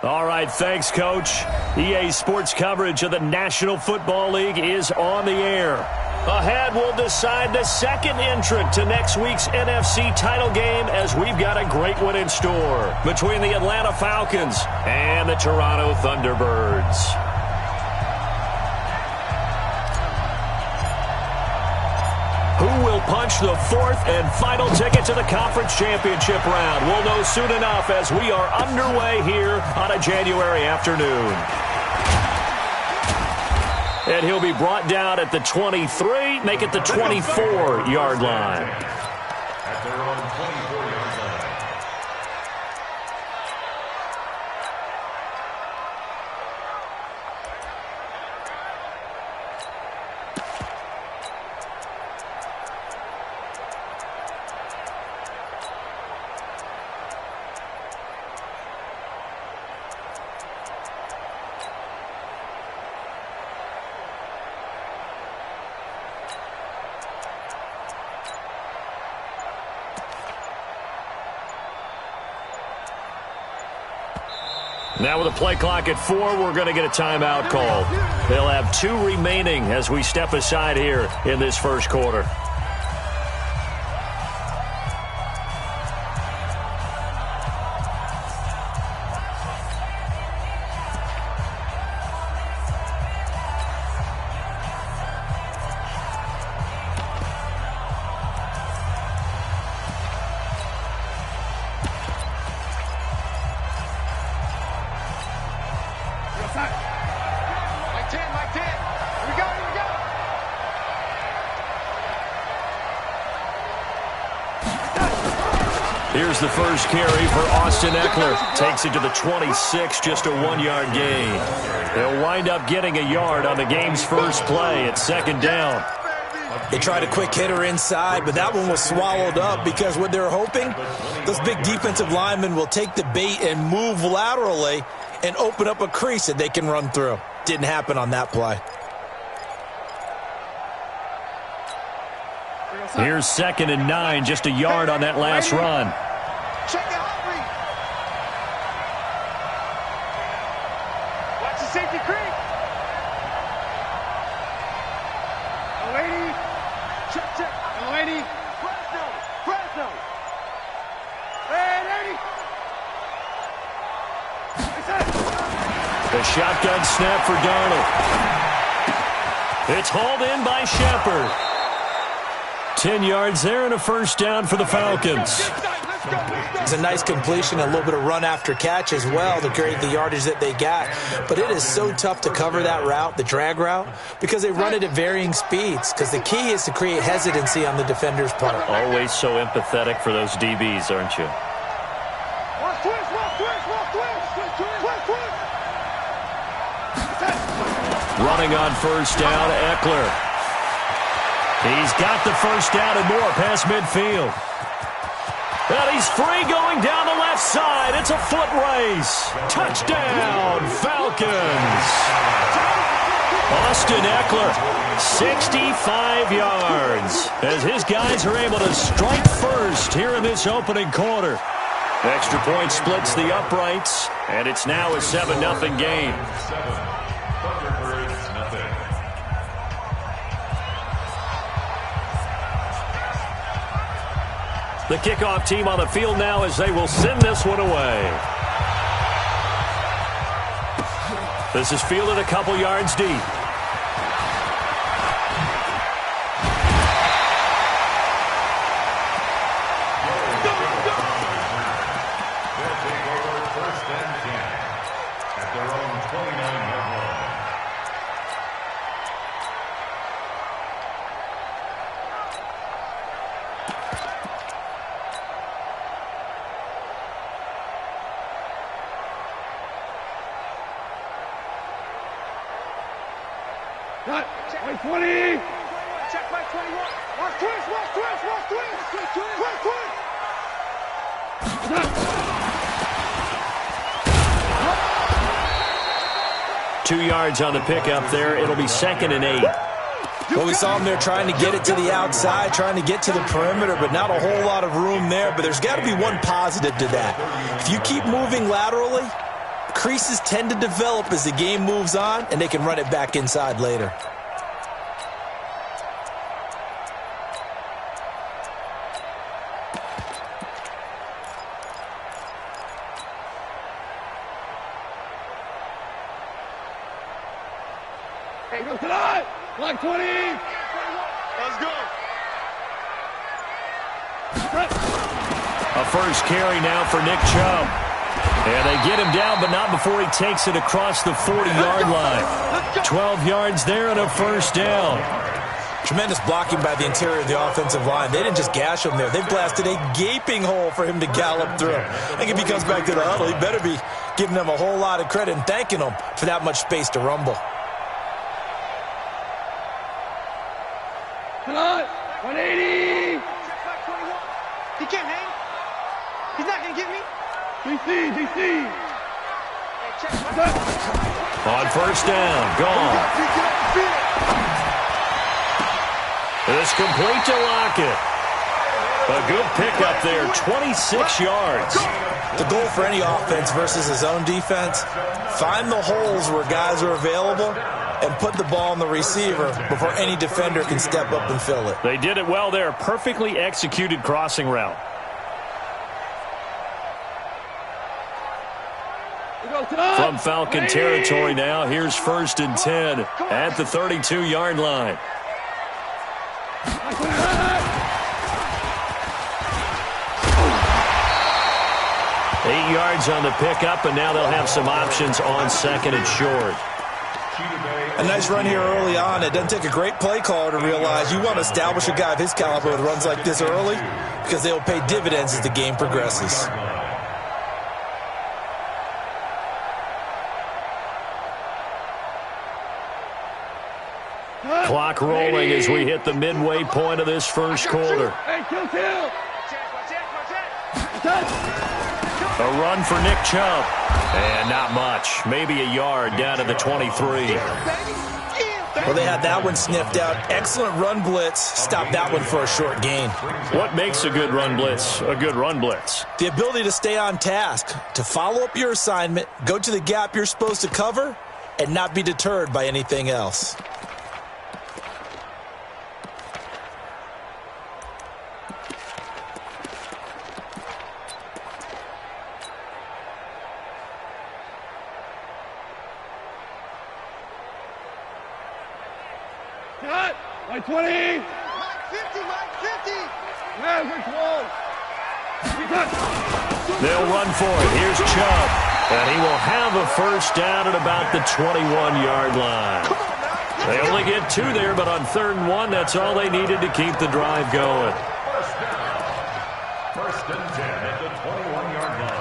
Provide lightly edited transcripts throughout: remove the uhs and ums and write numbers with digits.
All right, thanks, Coach. EA Sports coverage of the National Football League is on the air. Ahead, we'll decide the second entrant to next week's NFC title game as we've got a great one in store between the Atlanta Falcons and the Toronto Thunderbirds. Who will punch the fourth and final ticket to the conference championship round? We'll know soon enough as we are underway here on a January afternoon. And he'll be brought down at the 23, make it the 24-yard line. At their own 24-yard line. Now with a play clock at 4, we're going to get a timeout call. They'll have 2 remaining as we step aside here in this first quarter. Here's the first carry for Austin Eckler. Takes it to the 26, just a 1-yard gain. They'll wind up getting a yard on the game's first play at second down. They tried a quick hitter inside, but that one was swallowed up because what they're hoping, those big defensive linemen will take the bait and move laterally and open up a crease that they can run through. Didn't happen on that play. Here's 2nd and 9, just a yard on that last run. Check it out, Reed. Watch the safety creep. Lady. Check. Lady. Fresno. Hey, lady. The shotgun snap for Darnold. It's hauled in by Shepard. 10 yards there and a first down for the Falcons. It's a nice completion, a little bit of run after catch as well to create the yardage that they got. But it is so tough to cover that route, the drag route, because they run it at varying speeds. Because the key is to create hesitancy on the defender's part. Always so empathetic for those DBs, aren't you? Running on first down, Eckler. He's got the first down and more past midfield. And he's free going down the left side. It's a foot race. Touchdown, Falcons. Austin Eckler, 65 yards, as his guys are able to strike first here in this opening quarter. Extra point splits the uprights, and it's now a 7-0 game. The kickoff team on the field now as they will send this one away. This is fielded a couple yards deep. Check 20. Check my 21. Watch twist. 2 yards on the pickup there. It'll be 2nd and 8. Well, we saw them there trying to get it to the outside, trying to get to the perimeter, but not a whole lot of room there. But there's got to be one positive to that. If you keep moving laterally, creases tend to develop as the game moves on, and they can run it back inside later. Hey, go tonight! Like 20! Let's go! A first carry now for Nick Chubb. And they get him down, but not before he takes it across the 40-yard line. 12 yards there and a first down. Tremendous blocking by the interior of the offensive line. They didn't just gash him there. They blasted a gaping hole for him to gallop through. I think if he comes back to the huddle, he better be giving them a whole lot of credit and thanking them for that much space to rumble. Come on! 180! He can't hang. He's not going to get me. DC! On first down, gone. It's complete to Lockett. A good pickup there, 26 yards. The goal for any offense versus his own defense, find the holes where guys are available and put the ball on the receiver before any defender can step up and fill it. They did it well there. Perfectly executed crossing route. From Falcon territory now, here's 1st and 10 at the 32-yard line. 8 yards on the pickup, and now they'll have some options on 2nd and short. A nice run here early on. It doesn't take a great play caller to realize you want to establish a guy of his caliber with runs like this early because they will pay dividends as the game progresses. Clock rolling as we hit the midway point of this first quarter. Hey, kill! A run for Nick Chubb. And not much. Maybe a yard down to the 23. Well, they had that one sniffed out. Excellent run blitz. Stopped that one for a short gain. What makes a good run blitz a good run blitz? The ability to stay on task, to follow up your assignment, go to the gap you're supposed to cover, and not be deterred by anything else. Cut! Like 20! Mike 50! Yeah, which one? They'll run for it. Here's Chubb. And he will have a first down at about the 21-yard line. They only get 2 there, but on 3rd and 1, that's all they needed to keep the drive going. First and 10 at the 21-yard line.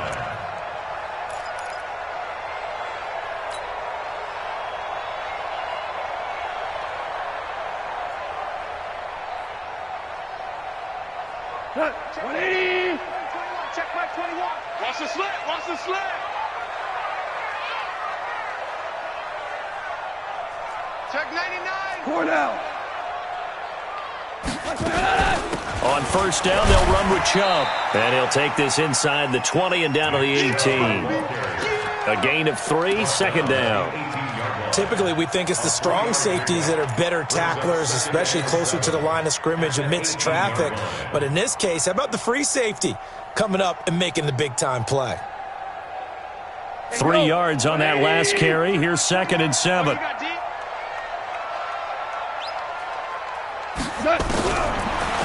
Cut! 180! Check back 21. Watch the slant! Check 99. 4 down! On first down, they'll run with Chubb. And he'll take this inside the 20 and down to the 18. A gain of 3, 2nd down. Typically, we think it's the strong safeties that are better tacklers, especially closer to the line of scrimmage amidst traffic. But in this case, how about the free safety coming up and making the big-time play? 3 yards on that last carry. Here's 2nd and 7.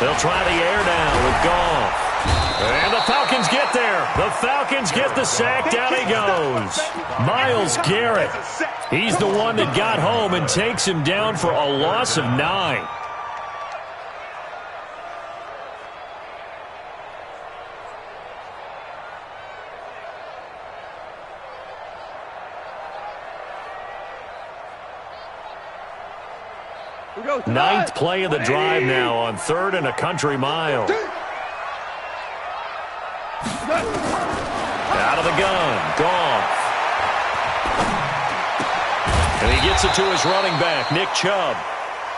They'll try the air down with Goff. And the Falcons get there. The Falcons get the sack. Down he goes. Myles Garrett. He's the one that got home and takes him down for a loss of 9. Ninth play of the drive now on 3rd and a country mile. Out of the gun, Goff. And he gets it to his running back, Nick Chubb.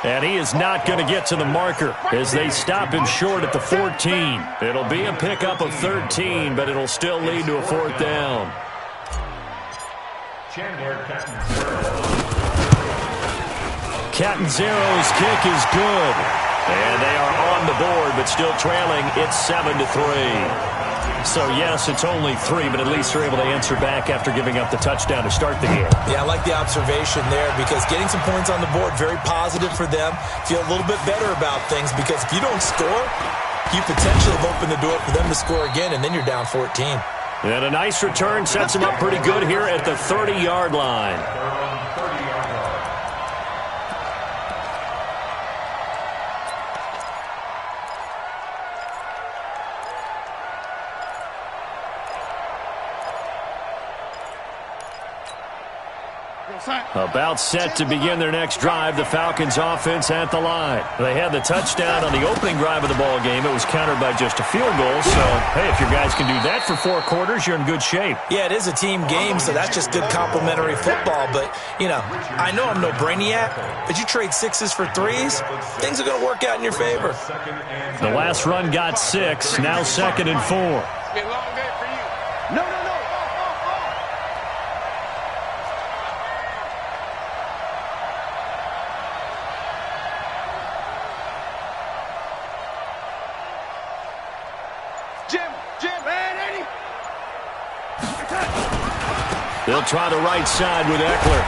And he is not going to get to the marker as they stop him short at the 14. It'll be a pickup of 13, but it'll still lead to a 4th down. Catanzaro's kick is good. And they are on the board, but still trailing. It's 7-3. So, yes, it's only 3, but at least they're able to answer back after giving up the touchdown to start the game. Yeah, I like the observation there because getting some points on the board, very positive for them. Feel a little bit better about things because if you don't score, you potentially have opened the door for them to score again, and then you're down 14. And a nice return sets them up pretty good here at the 30-yard line. About set to begin their next drive, the Falcons offense at the line. They had the touchdown on the opening drive of the ball game. It was countered by just a field goal. So, hey, if your guys can do that for 4 quarters, you're in good shape. Yeah, it is a team game, so that's just good complimentary football. But, you know, I know I'm no brainiac, but you trade 6s for 3s, things are going to work out in your favor. The last run got 6, now 2nd and 4. Long day for you. No. Jim, man, Eddie. They'll try the right side with Eckler.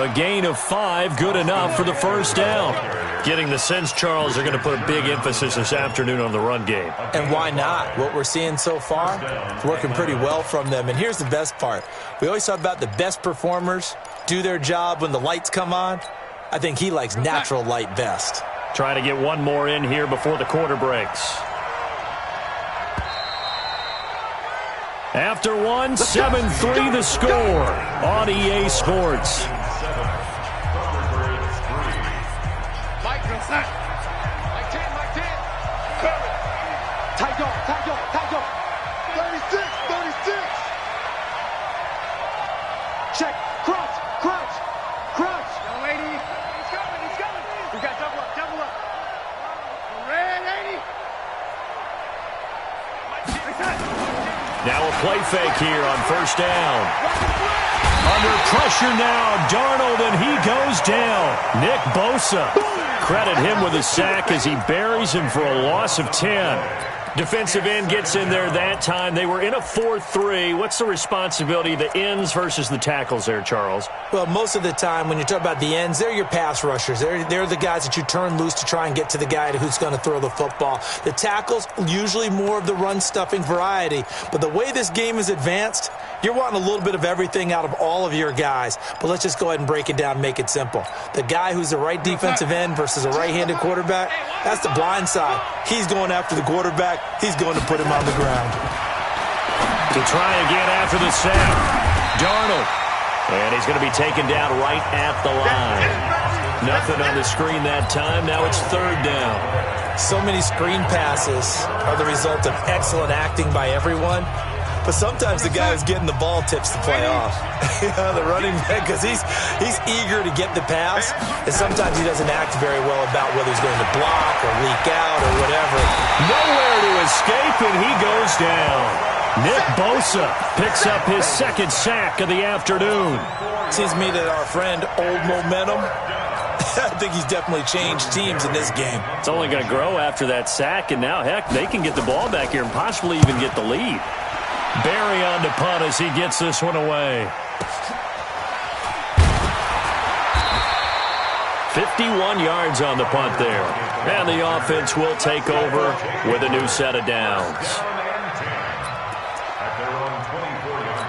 A gain of 5, good enough for the first down. Getting the sense, Charles, they're going to put a big emphasis this afternoon on the run game. And why not? What we're seeing so far, it's working pretty well from them. And here's the best part. We always talk about the best performers do their job when the lights come on. I think he likes natural light best. Trying to get one more in here before the quarter breaks. After one, 7-3 the score on EA Sports. Mike 10. Tight dog. 36. Check. Crouch. Young lady. He's coming. We got double up. Red 80. Now a play fake here on first down. Under pressure now, Darnold, and he goes down. Nick Bosa. Credit him with a sack as he buries him for a loss of 10. Defensive end gets in there that time. They were in a 4-3. What's the responsibility of the ends versus the tackles there, Charles? Well, most of the time when you talk about the ends, they're your pass rushers. They're the guys that you turn loose to try and get to the guy who's going to throw the football. The tackles, usually more of the run-stuffing variety. But the way this game is advanced, you're wanting a little bit of everything out of all of your guys. But let's just go ahead and break it down and make it simple. The guy who's the right defensive end versus a right-handed quarterback, that's the blind side. He's going after the quarterback. He's going to put him on the ground. To try again after the sack, Darnold. And he's going to be taken down right at the line. Nothing on the screen that time. Now it's 3rd down. So many screen passes are the result of excellent acting by everyone. But sometimes the guy who's getting the ball tips the play off. The running back, because he's eager to get the pass, and sometimes he doesn't act very well about whether he's going to block or leak out or whatever. Nowhere to escape, and he goes down. Nick Bosa picks up his 2nd sack of the afternoon. Seems to me that our friend Old Momentum, I think he's definitely changed teams in this game. It's only going to grow after that sack, and now, heck, they can get the ball back here and possibly even get the lead. Barry on the punt as he gets this one away. 51 yards on the punt there. And the offense will take over with a new set of downs. At their own 24-yard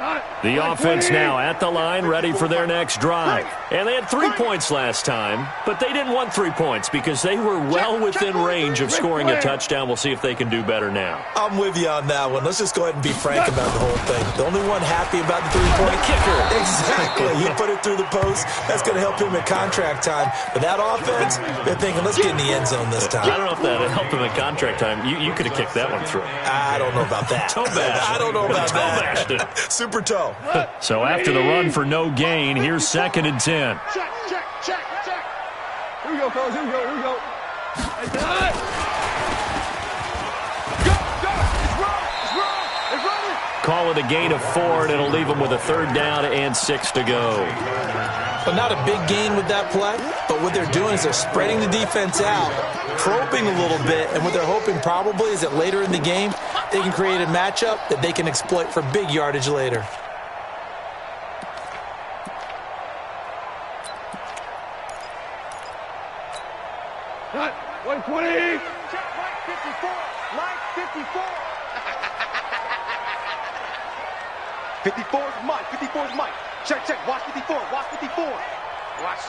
line. The offense now at the line, ready for their next drive. And they had 3 points last time, but they didn't want 3 points because they were well within range of scoring a touchdown. We'll see if they can do better now. I'm with you on that one. Let's just go ahead and be frank about the whole thing. The only one happy about the three-point kicker. Exactly. He put it through the post. That's going to help him at contract time. But that offense, they're thinking, let's get in the end zone this time. I don't know if that helped him at contract time. You could have kicked that one through. I don't know about that. Toe bash. I don't know about that. Toe Super toe. So after the run for no gain, here's 2nd and 10. Check. Here we go, fellas. Here we go. call it a gain of 4, and it'll leave them with a 3rd down and 6 to go. Well, not a big gain with that play, but what they're doing is they're spreading the defense out, probing a little bit, and what they're hoping probably is that later in the game, they can create a matchup that they can exploit for big yardage later. Cut. 120. Check Mike 54. Mike 54. 54 is Mike. 54 is Mike. Check. Watch 54. Watch 54. Watch.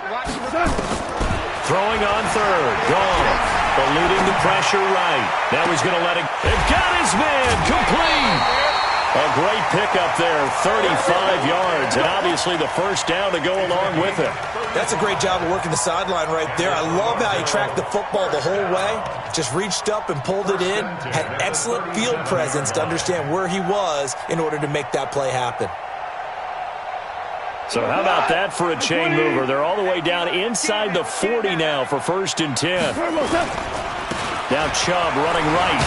Throwing on 3rd. Gone. Eluding the pressure right. Now he's going to let it. They've got his man. Complete. A great pickup there. 35 yards. And obviously the 1st down to go along with it. That's a great job of working the sideline right there. I love how he tracked the football the whole way. Just reached up and pulled it in. Had excellent field presence to understand where he was in order to make that play happen. So how about that for a chain mover? They're all the way down inside the 40 now for 1st and 10. Now Chubb running right.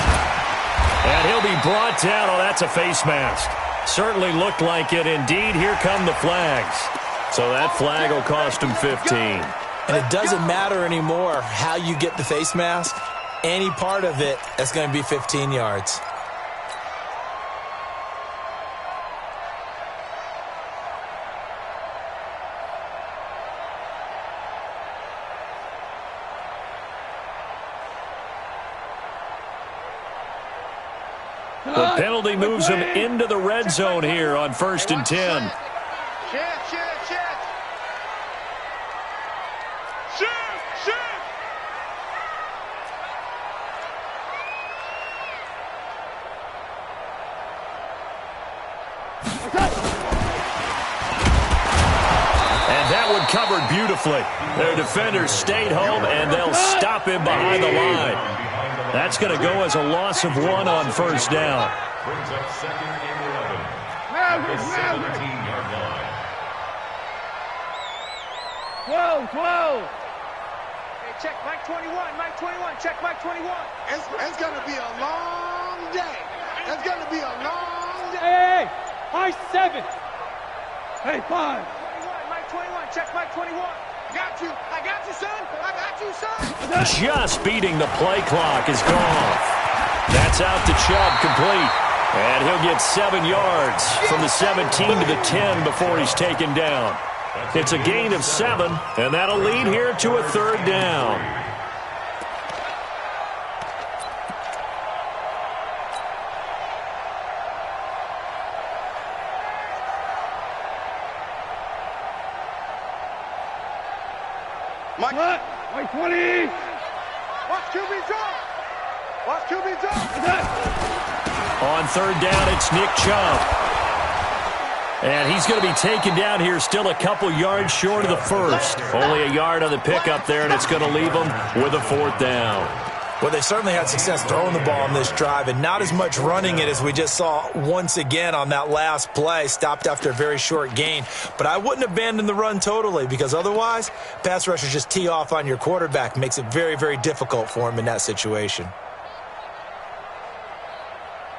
And he'll be brought down. Oh, that's a face mask. Certainly looked like it. Indeed, here come the flags. So that flag will cost him 15. And it doesn't matter anymore how you get the face mask. Any part of it, that's going to be 15 yards. The penalty moves him into the red zone here on 1st and 10. And that one covered beautifully. Their defenders stayed home, and they'll stop him behind the line. That's going to go as a loss of 1 on 1st down. Brings up 2nd and 11. At the 17-yard line. 12. Hey, check Mike 21. Mike 21. Check Mike 21. It's going to be a long day. It's going to be a long day. Hey, Mike 7. Hey, 5. 21. Mike 21. Check Mike 21. Got you. I got you, son. I got you, son. Just beating the play clock is gone. That's out to Chubb, complete. And he'll get 7 yards from the 17 to the 10 before he's taken down. It's a gain of 7, and that'll lead here to a 3rd down. Mike 20. Watch QB's up. Watch QB's up. On 3rd down, it's Nick Chubb. And he's going to be taken down here still a couple yards short of the 1st. Only a yard on the pickup there, and it's going to leave him with a 4th down. Well, they certainly had success throwing the ball on this drive, and not as much running it as we just saw once again on that last play. Stopped after a very short gain. But I wouldn't abandon the run totally, because otherwise, pass rushers just tee off on your quarterback. Makes it very, very difficult for him in that situation.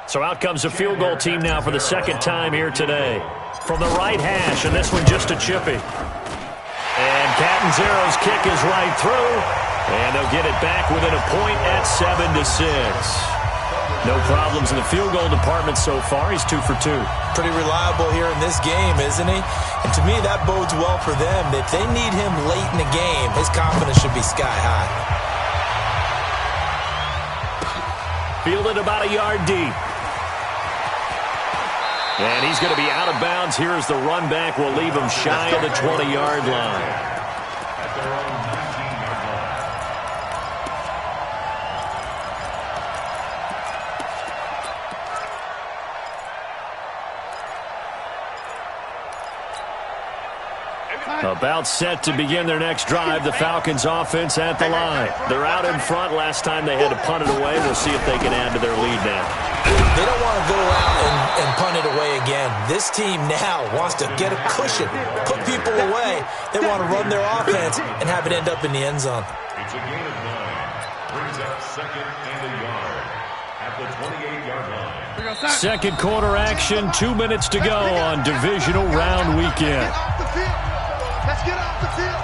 So out comes a field goal team now for the 2nd time here today. From the right hash, and this one just a chippy. And Catanzaro's kick is right through. And they'll get it back within a point at 7-6. No problems in the field goal department so far. He's 2 for 2. Pretty reliable here in this game, isn't he? And to me, that bodes well for them. If they need him late in the game, his confidence should be sky high. Fielded about a yard deep. And he's going to be out of bounds here as the run back will leave him shy of the 20-yard line. About set to begin their next drive, the Falcons offense at the line. They're out in front. Last time they had to punt it away. We'll see if they can add to their lead now. They don't want to go out and punt it away again. This team now wants to get a cushion, put people away. They want to run their offense and have it end up in the end zone. It's a gain of 9. Brings up 2nd and a yard at the 28-yard line. Second quarter action, 2 minutes to go on divisional round weekend. Let's get off the field.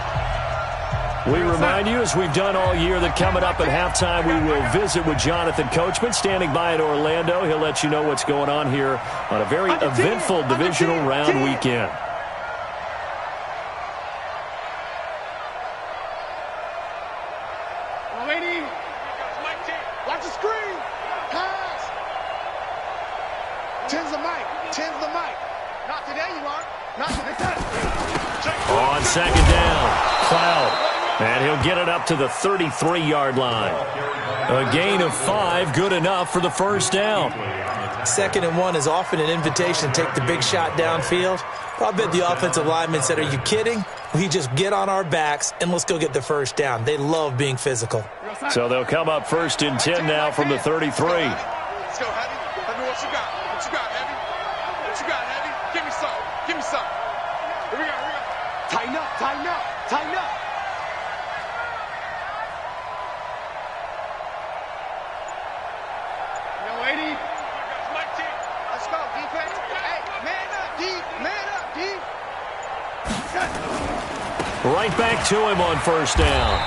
We remind you, as we've done all year, that coming up at halftime, we will visit with Jonathan Coachman, standing by in Orlando. He'll let you know what's going on here on a very eventful divisional round weekend. Watch the screen. Pass. Tens the mic. Not today, you are. Not today. On second down, Cloud. And he'll get it up to the 33-yard line. A gain of 5, good enough for the first down. 2nd and 1 is often an invitation to take the big shot downfield. I bet the offensive lineman said, are you kidding? We just get on our backs and let's go get the first down. They love being physical. So they'll come up 1st and 10 now from the 33. Let's go, Heavy. Let me what you got. What you got, Heavy? What you got, Heavy? Give me some. Here we go. Tighten up. Let's go, defense. Hey, man up, D. Right back to him on first down.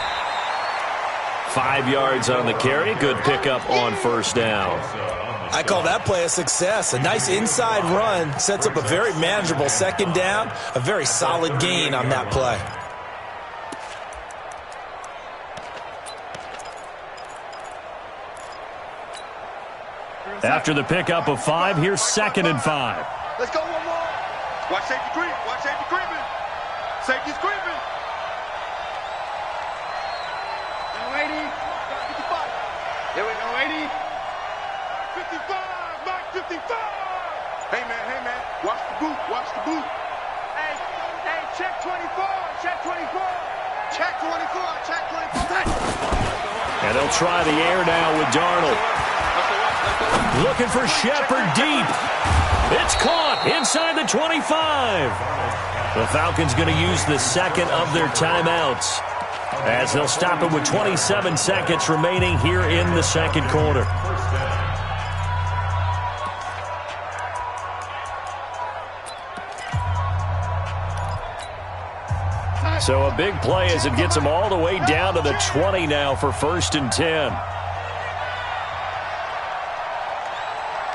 5 yards on the carry. Good pickup on first down. I call that play a success. A nice inside run sets up a very manageable 2nd down. A very solid gain on that play. After the pickup of 5, here's 2nd and 5. Let's go one more. Watch safety creep. Safety's creeping. No 80. 55. Here we go, 80. 55. Mike 55. Hey, man. Watch the boot. Hey, check 24. Check 24. And they'll try the air now with Darnold. Looking for Shepard deep. It's caught inside the 25. The Falcons going to use the 2nd of their timeouts as they'll stop it with 27 seconds remaining here in the 2nd quarter. So a big play as it gets them all the way down to the 20 now for 1st and 10.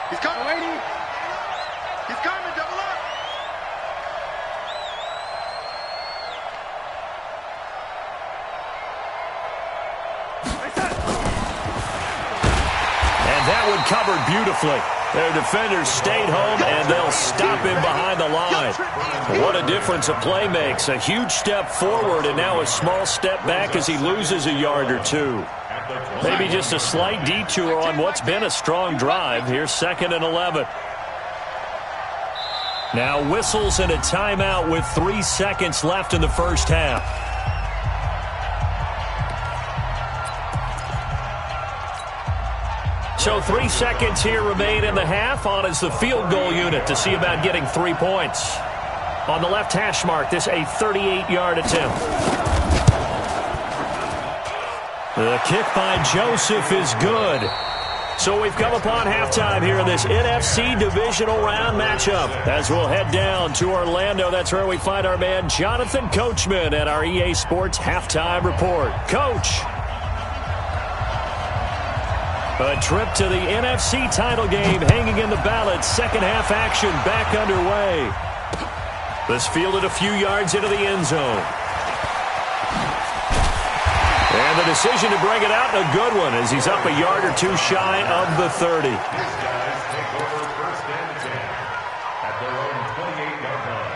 He's coming, double up. And that one covered beautifully. Their defenders stayed home, and they'll stop him behind the line. What a difference a play makes. A huge step forward and now a small step back as he loses a yard or 2. Maybe just a slight detour on what's been a strong drive. Here's 2nd and 11. Now whistles and a timeout with 3 seconds left in the first half. So 3 seconds here remain in the half. On is the field goal unit to see about getting 3 points. On the left hash mark, this a 38-yard attempt. The kick by Joseph is good. So we've come upon halftime here in this NFC divisional round matchup. As we'll head down to Orlando, that's where we find our man Jonathan Coachman at our EA Sports Halftime Report. Coach. A trip to the NFC title game hanging in the balance. 2nd half action back underway. This fielded a few yards into the end zone. And the decision to bring it out, a good one, as he's up a yard or 2 shy of the 30. These guys take over 1st and 10 at their own 28-yard line.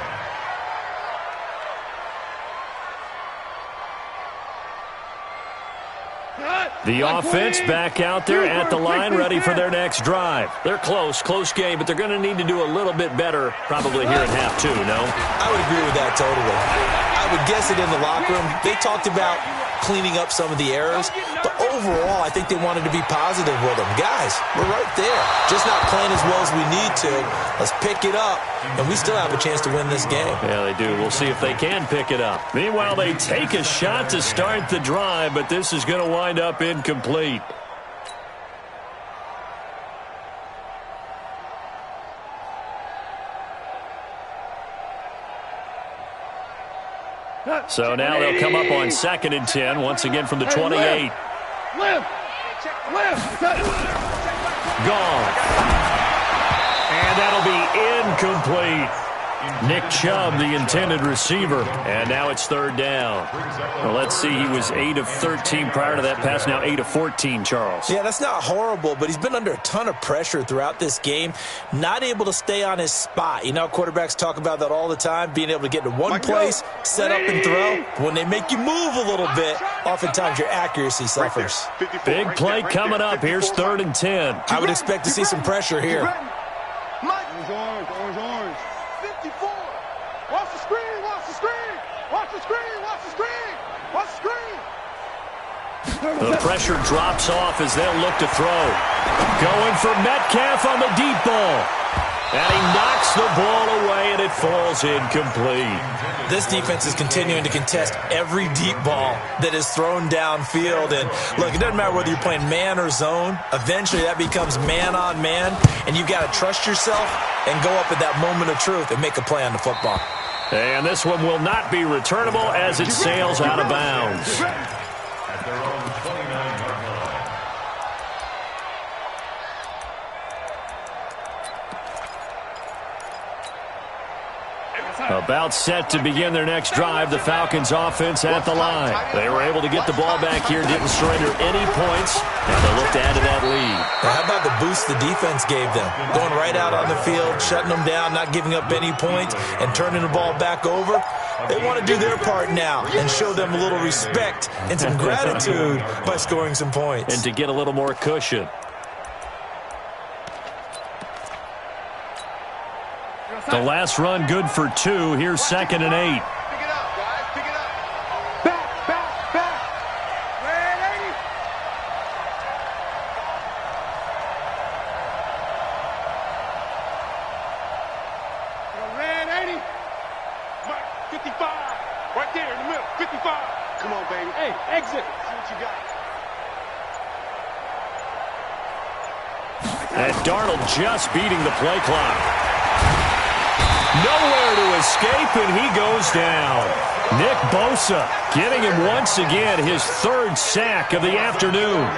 The offense back out there at the line, ready for their next drive. They're close game, but they're going to need to do a little bit better probably here in half 2, no? I would agree with that totally. I would guess it in the locker room. They talked about cleaning up some of the errors, but overall, I think they wanted to be positive with them. Guys, we're right there. Just not playing as well as we need to. Let's pick it up, and we still have a chance to win this game. Yeah, they do. We'll see if they can pick it up. Meanwhile, they take a shot to start the drive, but this is going to wind up incomplete. So now they'll come up on 2nd and 10, once again from the 28. Gone. And that'll be incomplete. Nick Chubb, the intended receiver, and now it's 3rd down. Well, let's see, he was 8 of 13 prior to that pass, now 8 of 14, Charles. Yeah, that's not horrible, but he's been under a ton of pressure throughout this game, not able to stay on his spot. You know, quarterbacks talk about that all the time, being able to get to one place, set up and throw. When they make you move a little bit, oftentimes your accuracy suffers. Big play coming up. Here's 3rd and 10. I would expect to see some pressure here. Orange. 54. Watch the screen. Watch the screen. Watch the screen. Watch the screen. Watch the screen. The pressure drops off as they'll look to throw. Going for Metcalf on the deep ball. And he knocks the ball away, and it falls incomplete. This defense is continuing to contest every deep ball that is thrown downfield. And, look, it doesn't matter whether you're playing man or zone. Eventually, that becomes man-on-man, and you've got to trust yourself and go up at that moment of truth and make a play on the football. And this one will not be returnable as it sails out of bounds. At their own 29-yard line. About set to begin their next drive, the Falcons offense at the line. They were able to get the ball back here, didn't surrender any points, and they look to add to that lead. Now, how about the boost the defense gave them? Going right out on the field, shutting them down, not giving up any points, and turning the ball back over. They want to do their part now and show them a little respect and some gratitude by scoring some points. And to get a little more cushion. The last run good for 2. Here's 2nd and 8. Pick it up, guys. Pick it up. Back. Red 80. Red 80. 55. Right there in the middle. 55. Come on, baby. Hey, exit. See what you got. And Darnold just beating the play clock. Nowhere to escape, and he goes down. Nick Bosa getting him once again his 3rd sack of the afternoon.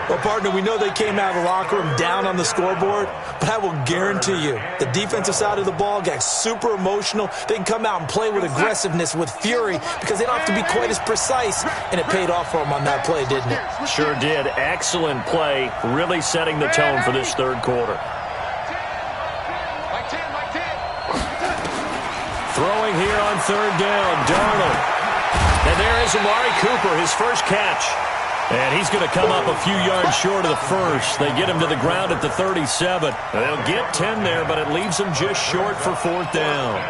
Well, partner, we know they came out of the locker room down on the scoreboard, but I will guarantee you the defensive side of the ball got super emotional. They can come out and play with aggressiveness, with fury, because they don't have to be quite as precise, and it paid off for them on that play, didn't it? Sure did. Excellent play, really setting the tone for this 3rd quarter. Throwing here on 3rd down, Darnold. And there is Amari Cooper, his first catch. And he's going to come up a few yards short of the first. They get him to the ground at the 37. They'll get 10 there, but it leaves them just short for 4th down.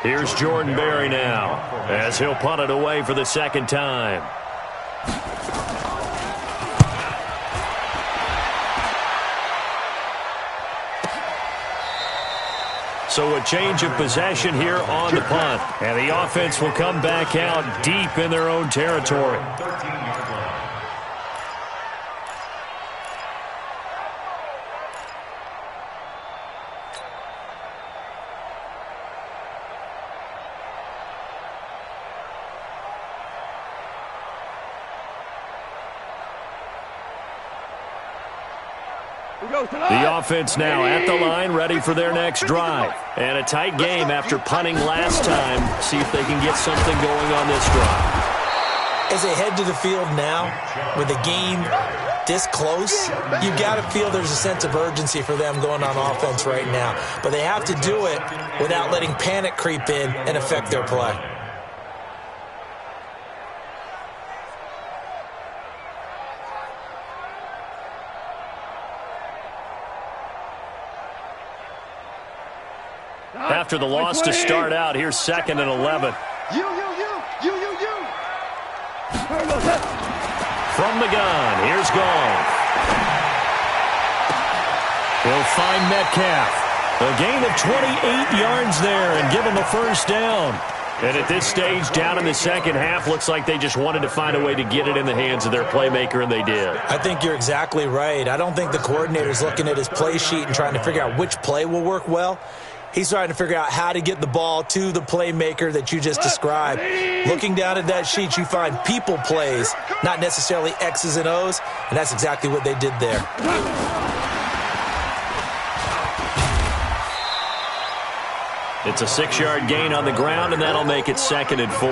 Here's Jordan Berry now, as he'll punt it away for the 2nd time. So a change of possession here on the punt. And the offense will come back out deep in their own territory. 13-yard line. The offense now at the line, ready for their next drive. And a tight game after punting last time. See if they can get something going on this drive. As they head to the field now, with the game this close, you've got to feel there's a sense of urgency for them going on offense right now. But they have to do it without letting panic creep in and affect their play. After the loss to start out, here's 2nd and 11. You. From the gun, here's Goff. He'll find Metcalf. A gain of 28 yards there and give him a 1st down. And at this stage, down in the second half, looks like they just wanted to find a way to get it in the hands of their playmaker, and they did. I think you're exactly right. I don't think the coordinator's looking at his play sheet and trying to figure out which play will work well. He's trying to figure out how to get the ball to the playmaker that you just described. Looking down at that sheet, you find people plays, not necessarily X's and O's, and that's exactly what they did there. It's a 6-yard gain on the ground, and that'll make it 2nd and 4.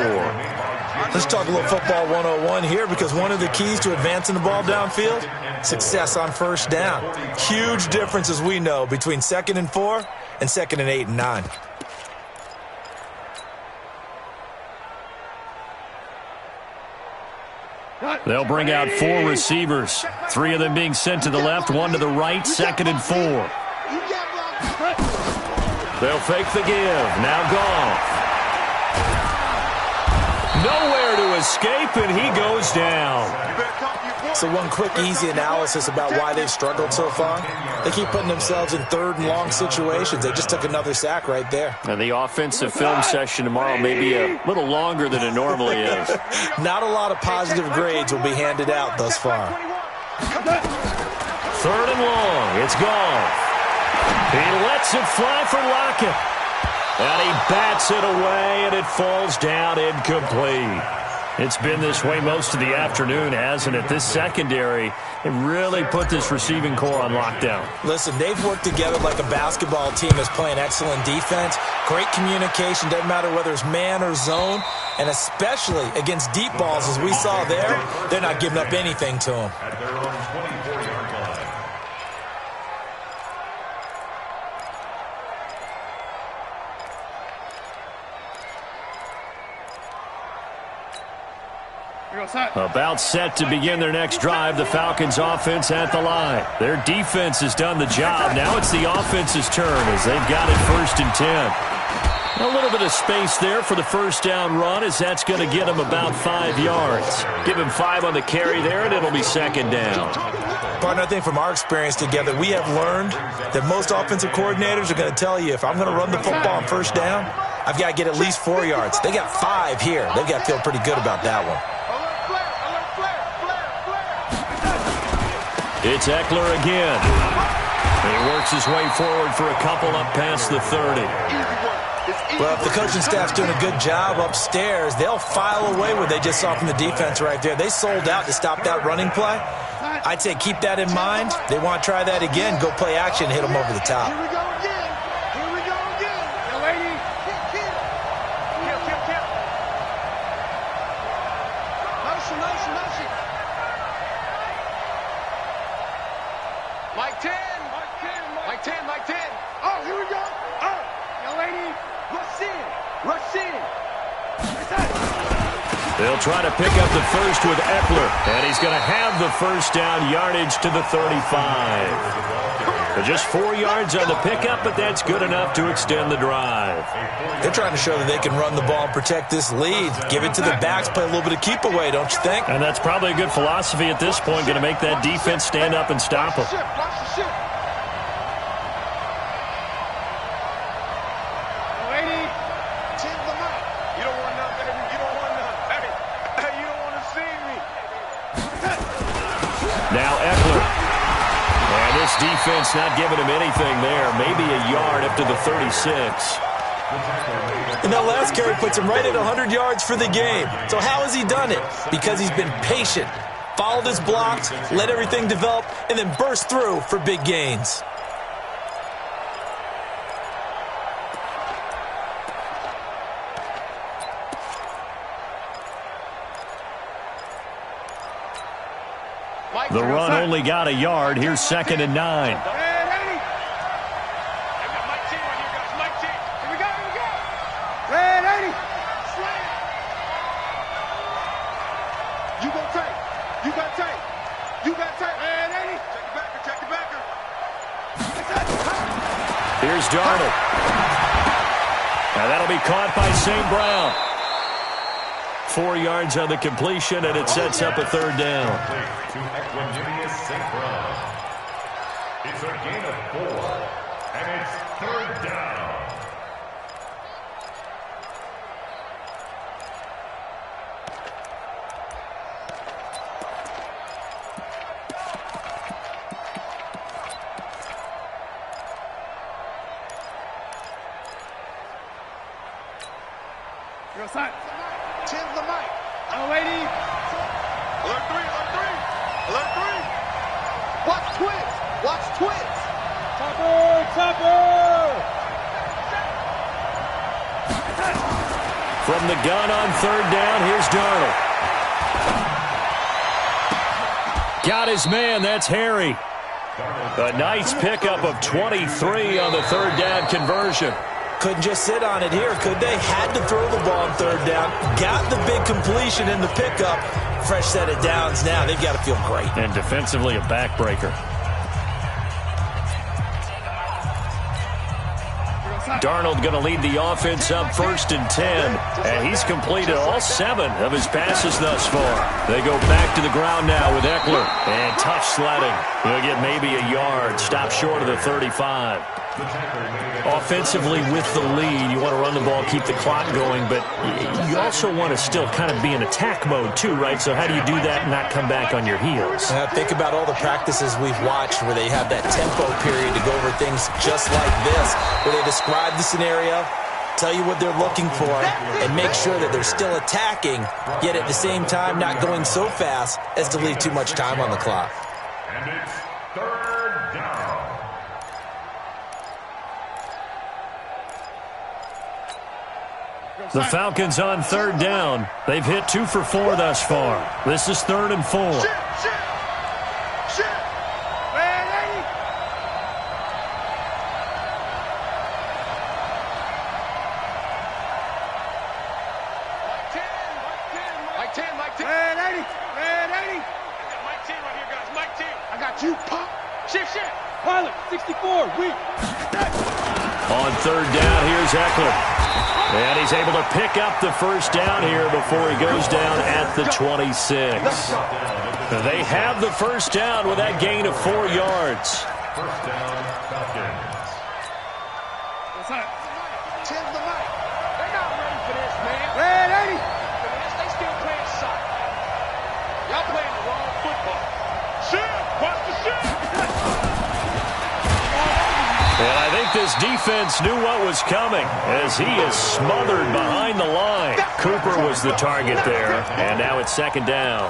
Let's talk a little football 101 here, because one of the keys to advancing the ball downfield, success on first down. Huge difference, as we know, between 2nd and 4 and 2nd and 8 and 9. They'll bring out 4 receivers, 3 of them being sent to the left, 1 to the right, 2nd and 4. They'll fake the give. Now Goff. Nowhere to escape, and he goes down. So one quick, easy analysis about why they've struggled so far. They keep putting themselves in 3rd and long situations. They just took another sack right there. And the offensive film session tomorrow may be a little longer than it normally is. Not a lot of positive grades will be handed out thus far. 3rd and long. It's Goff. He lets it fly for Lockett. And he bats it away, and it falls down incomplete. It's been this way most of the afternoon, hasn't it? This secondary, it really put this receiving core on lockdown. Listen, they've worked together like a basketball team that's playing excellent defense. Great communication, doesn't matter whether it's man or zone. And especially against deep balls, as we saw there, they're not giving up anything to them. At their own 24-yard line. About set to begin their next drive, the Falcons offense at the line. Their defense has done the job. Now it's the offense's turn as they've got it 1st and 10. A little bit of space there for the first down run, as that's going to get him about 5 yards. Give him 5 on the carry there, and it'll be 2nd down. Partner, I think from our experience together, we have learned that most offensive coordinators are going to tell you, if I'm going to run the football on first down, I've got to get at least 4 yards. They got 5 here. They've got to feel pretty good about that one. It's Eckler again. He works his way forward for a couple up past the 30. Well, if the coaching staff's doing a good job upstairs, they'll file away what they just saw from the defense right there. They sold out to stop that running play. I'd say keep that in mind. They want to try that again. Go play action, hit them over the top. Here we go again. Here we go again. Yo, lady. Kill. Nice. Mike 10. Oh, here we go. Oh, yo, lady. Rush in. They'll try to pick up the first with Eckler, and he's going to have the first down, yardage to the 35. But just 4 yards on the pickup, but that's good enough to extend the drive. They're trying to show that they can run the ball and protect this lead. Give it to the backs, play a little bit of keep away, don't you think? And that's probably a good philosophy at this point, going to make that defense stand up and stop them. Watch the ship. Now Eckler. And this defense not giving him anything there. Maybe a yard up to the 36. And that last carry puts him right at 100 yards for the game. So how has he done it? Because he's been patient, followed his blocks, let everything develop, and then burst through for big gains. The run only got a yard. Here's 2nd and 9. Here's Darnold. And that'll be caught by St. Brown. 4 yards on the completion, and it sets up a 3rd down. It's a gain of 4, and it's 3rd down. Chin's the mic. Oh, lady. Alert 3, alert 3. Alert 3. Watch twins. Watch twins. Topper. From the gun on third down, here's Darnold. Got his man, that's Harry. A nice pickup of 23 on the third down conversion. Couldn't just sit on it here, could they? Had to throw the ball on third down. Got the big completion in the pickup. Fresh set of downs now. They've got to feel great. And defensively, a backbreaker. Darnold going to lead the offense up 1st and 10. And he's completed all 7 of his passes thus far. They go back to the ground now with Eckler. And tough sledding. He'll get maybe a yard. Stop short of the 35. Offensively with the lead, you want to run the ball, keep the clock going, but you also want to still kind of be in attack mode too, right? So how do you do that and not come back on your heels? Think about all the practices we've watched where they have that tempo period to go over things just like this, where they describe the scenario, tell you what they're looking for, and make sure that they're still attacking, yet at the same time not going so fast as to leave too much time on the clock. And it's 3rd down. The Falcons on 3rd down. They've hit 2 for 4 thus far. This is 3rd and 4. Shit. Mike 10. Red 80. Mike 10 right here, guys. Mike 10. I got you, Pop. Shift. Pilot, 64, weak. On 3rd down, here's Eckler. And he's able to pick up the first down here before he goes down at the 26. They have the first down with that gain of 4 yards. First down, Falcons. Chin's the mic. They're not ready for this, man. Red 80. They still playing soccer. Y'all playing the wrong football. Shit. Watch the shit. And I think this defense knew what was coming as he is smothered behind the line. Cooper was the target there, and now it's 2nd down.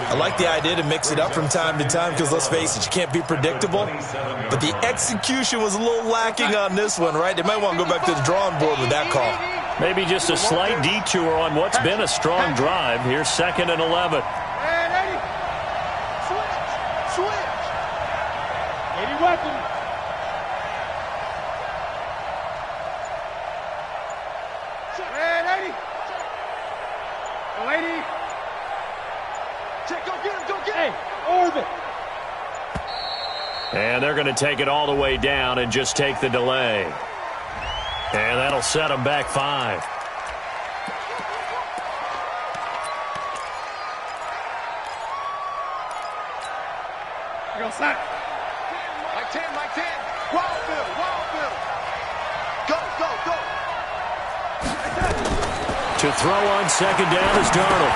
I like the idea to mix it up from time to time because, let's face it, you can't be predictable. But the execution was a little lacking on this one, right? They might want to go back to the drawing board with that call. Maybe just a slight detour on what's been a strong drive. Here's 2nd and 11. Switch. 80 weapons. Red 80. Lady. Check, go get him. Hey, orbit. And they're going to take it all the way down and just take the delay. And that'll set them back 5. Go sack. Mike 10. Wild field. Go. To throw on 2nd down is Darnold.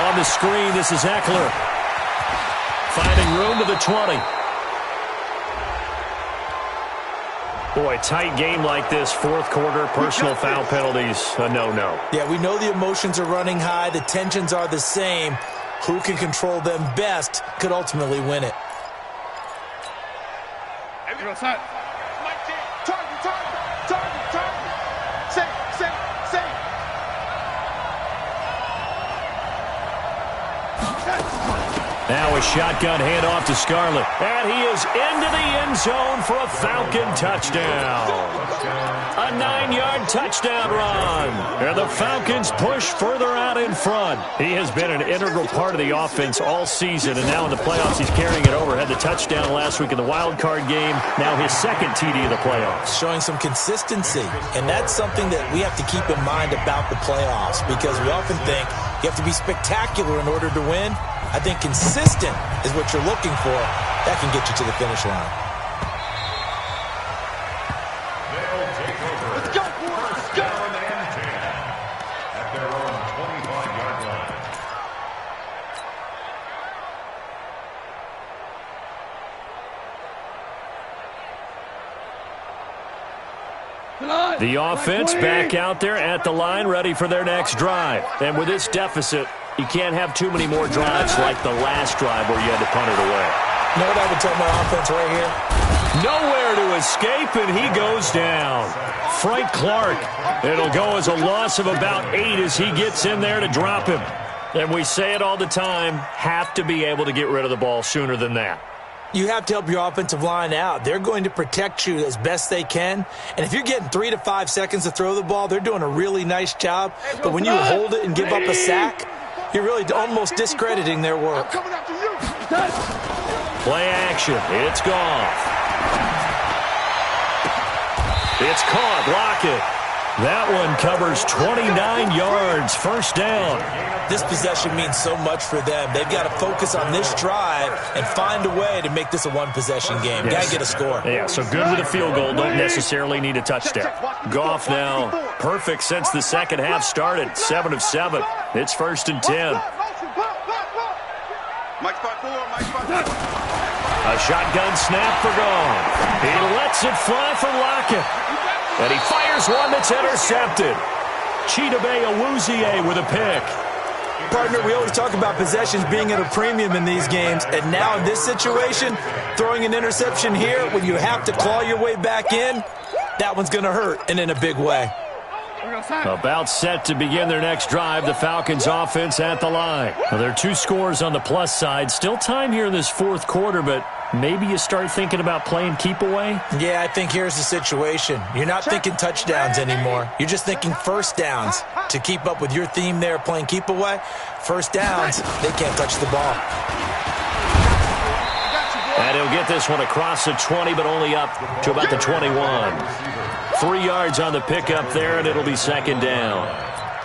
On the screen, this is Eckler. Finding room to the 20. Boy, tight game like this, 4th quarter, personal foul penalties, a no-no. Yeah, we know the emotions are running high. The tensions are the same. Who can control them best could ultimately win it. Go sack. Mike 10. Target. Safe. Now a shotgun handoff to Scarlett. And he is into the end zone for a Falcon touchdown. A 9-yard touchdown run. And the Falcons push further out in front. He has been an integral part of the offense all season, and now in the playoffs he's carrying it over. Had the touchdown last week in the wild card game. Now his 2nd TD of the playoffs. Showing some consistency, and that's something that we have to keep in mind about the playoffs because we often think you have to be spectacular in order to win. I think consistent is what you're looking for. That can get you to the finish line. Let's go, boys. Let's go. Down and 10 at their own 25-yard line. The offense back out there at the line, ready for their next drive. And with this deficit, you can't have too many more drives like the last drive where you had to punt it away. You know what I would tell my offense right here? Nowhere to escape, and he goes down. Frank Clark. It'll go as a loss of about 8 as he gets in there to drop him. And we say it all the time, have to be able to get rid of the ball sooner than that. You have to help your offensive line out. They're going to protect you as best they can. And if you're getting 3 to 5 seconds to throw the ball, they're doing a really nice job. But when you hold it and give up a sack, you're really almost discrediting their work. Play action. It's Goff. It's caught. Block it. That one covers 29 yards. First down. This possession means so much for them. They've got to focus on this drive and find a way to make this a one-possession game. Yes. Got to get a score. Yeah, so good with a field goal. Don't necessarily need a touchdown. Goff now perfect since the second half started. 7 of 7. It's 1st and 10. A shotgun snap for Goff. He lets it fly for Lockett. And he fires one that's intercepted. Chidobe Awuzie with a pick. Partner, we always talk about possessions being at a premium in these games, and now in this situation, throwing an interception here when you have to claw your way back in, that one's going to hurt, and in a big way. About set to begin their next drive, the Falcons offense at the line. Well, there are 2 scores on the plus side. Still time here in this 4th quarter, but maybe you start thinking about playing keep away? Yeah, I think here's the situation. You're not thinking touchdowns anymore. You're just thinking first downs. To keep up with your theme there, playing keep away, first downs, they can't touch the ball. And he'll get this one across the 20, but only up to about the 21. 3 yards on the pickup there, and it'll be 2nd down.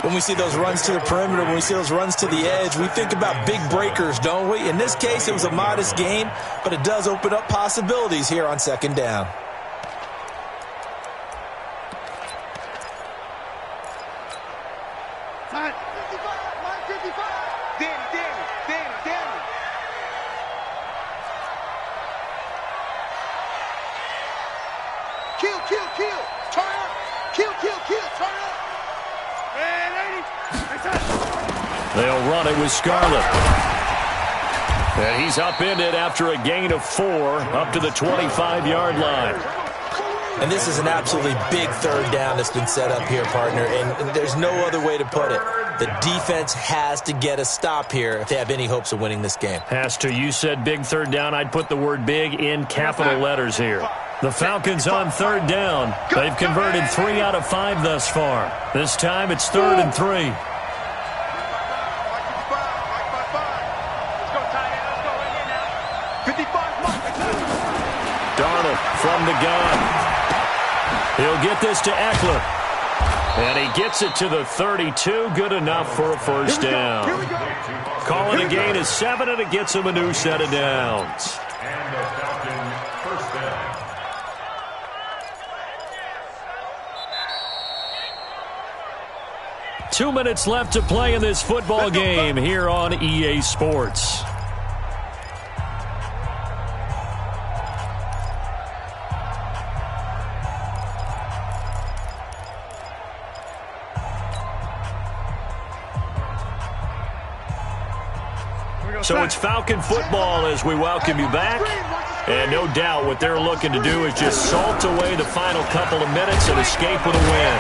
When we see those runs to the perimeter, when we see those runs to the edge, we think about big breakers, don't we? In this case, it was a modest gain, but it does open up possibilities here on 2nd down. They'll run it with Scarlett. And he's upended after a gain of 4 up to the 25-yard line. And this is an absolutely big 3rd down that's been set up here, partner, and there's no other way to put it. The defense has to get a stop here if they have any hopes of winning this game. Has to. You said big 3rd down. I'd put the word big in capital letters here. The Falcons on 3rd down. They've converted 3 out of 5 thus far. This time it's 3rd and 3. From the gun. He'll get this to Eckler. And he gets it to the 32. Good enough for a first down. Calling a gain of 7, and it gets him a new set of downs. And the Falcons first down. Two minutes left to play in this football game here on EA Sports. So it's Falcon football as we welcome you back. And no doubt what they're looking to do is just salt away the final couple of minutes and escape with a win.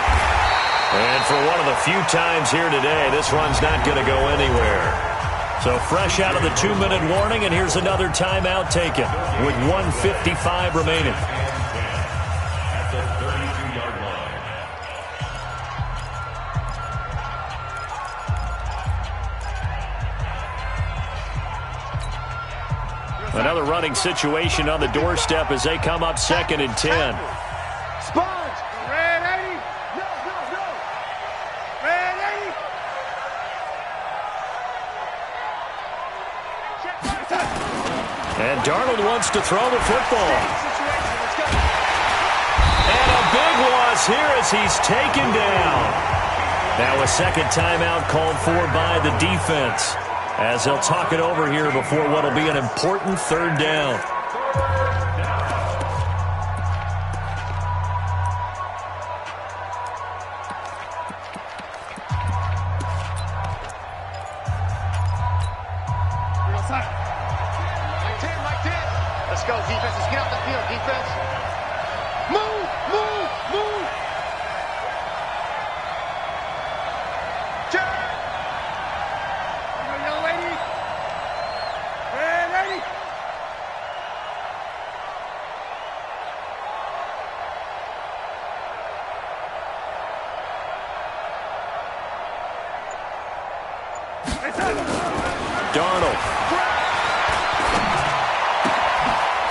And for one of the few times here today, this run's not going to go anywhere. So fresh out of the 2-minute warning, and here's another timeout taken with 1:55 remaining. At the 32-yard line. Another running situation on the doorstep as they come up 2nd and 10. Sponge. Red 80. No. Red 80. And Darnold wants to throw the football. And a big loss here as he's taken down. Now a second timeout called for by the defense, as they'll talk it over here before what will be an important 3rd down. field, defense. Move, move, move. Check. Young lady. Hey, lady. Darnold.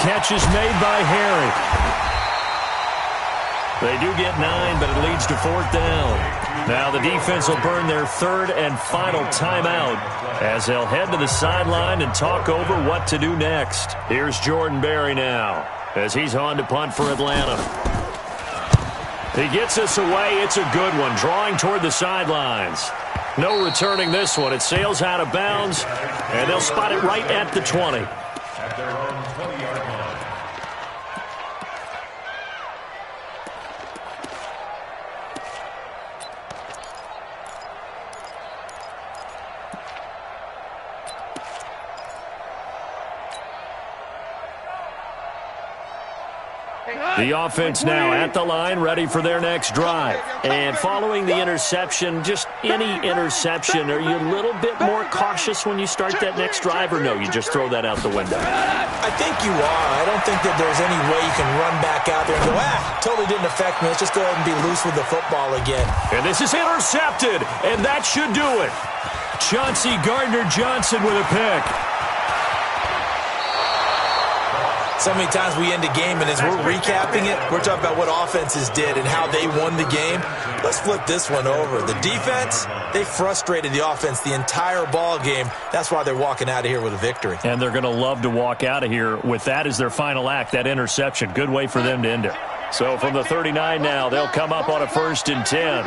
Catch is made by Harry. They do get 9, but it leads to 4th down. Now the defense will burn their 3rd and final timeout as they'll head to the sideline and talk over what to do next. Here's Jordan Berry now as he's on to punt for Atlanta. He gets us away. It's a good one, drawing toward the sidelines. No returning this one. It sails out of bounds, and they'll spot it right at the 20. At their own 20-yard line. The offense now at the line, ready for their next drive. And following the interception, just any interception, are you a little bit more cautious when you start that next drive, or no, you just throw that out the window? I think you are. I don't think that there's any way you can run back out there and go, totally didn't affect me. Let's just go ahead and be loose with the football again. And this is intercepted, and that should do it. Chauncey Gardner-Johnson with a pick. So many times we end a game, and as we're recapping it, we're talking about what offenses did and how they won the game. Let's flip this one over. The defense, they frustrated the offense the entire ball game. That's why they're walking out of here with a victory. And they're going to love to walk out of here with that as their final act, that interception. Good way for them to end it. So from the 39 now, they'll come up on a 1st and 10.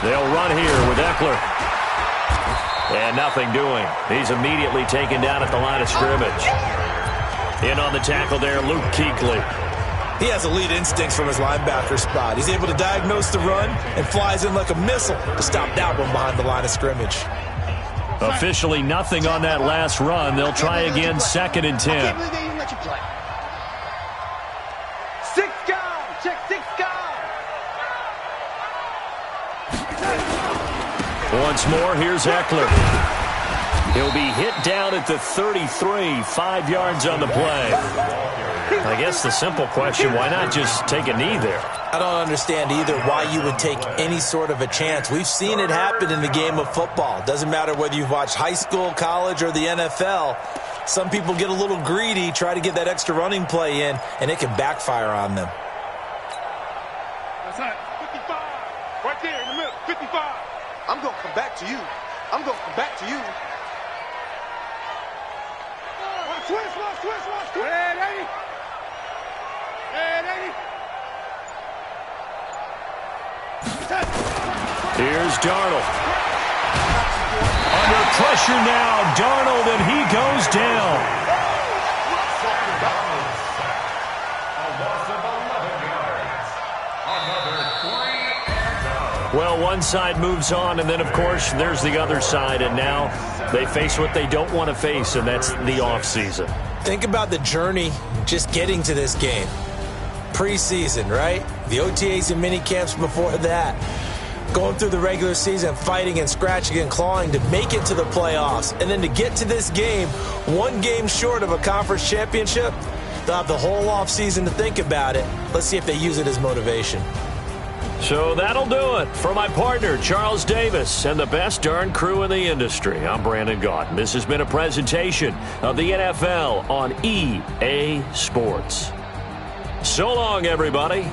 They'll run here with Eckler. And nothing doing. He's immediately taken down at the line of scrimmage. In on the tackle there, Luke Kuechly. He has elite instincts from his linebacker spot. He's able to diagnose the run and flies in like a missile to stop that one behind the line of scrimmage. Officially nothing on that last run. They'll try again, 2nd and 10. I can't believe they even let you play. 6 guys. Check 6 guys. Once more, here's Eckler. He'll be hit down at the 33, 5 yards on the play. I guess the simple question, why not just take a knee there? I don't understand either why you would take any sort of a chance. We've seen it happen in the game of football. Doesn't matter whether you've watched high school, college, or the NFL. Some people get a little greedy, try to get that extra running play in, and it can backfire on them. That's right. 55. Right there in the middle. 55. I'm going to come back to you. I'm going to come back to you. Switch. Hey, lady. Here's Darnold. Under pressure now, Darnold, and he goes down. Well, one side moves on, and then, of course, there's the other side, and now they face what they don't want to face, and that's the offseason. Think about the journey just getting to this game. Preseason, right? The OTAs and mini camps before that. Going through the regular season, fighting and scratching and clawing to make it to the playoffs. And then to get to this game, 1 game short of a conference championship, they'll have the whole offseason to think about it. Let's see if they use it as motivation. So that'll do it. For my partner, Charles Davis, and the best darn crew in the industry, I'm Brandon Gaudin. This has been a presentation of the NFL on EA Sports. So long, everybody.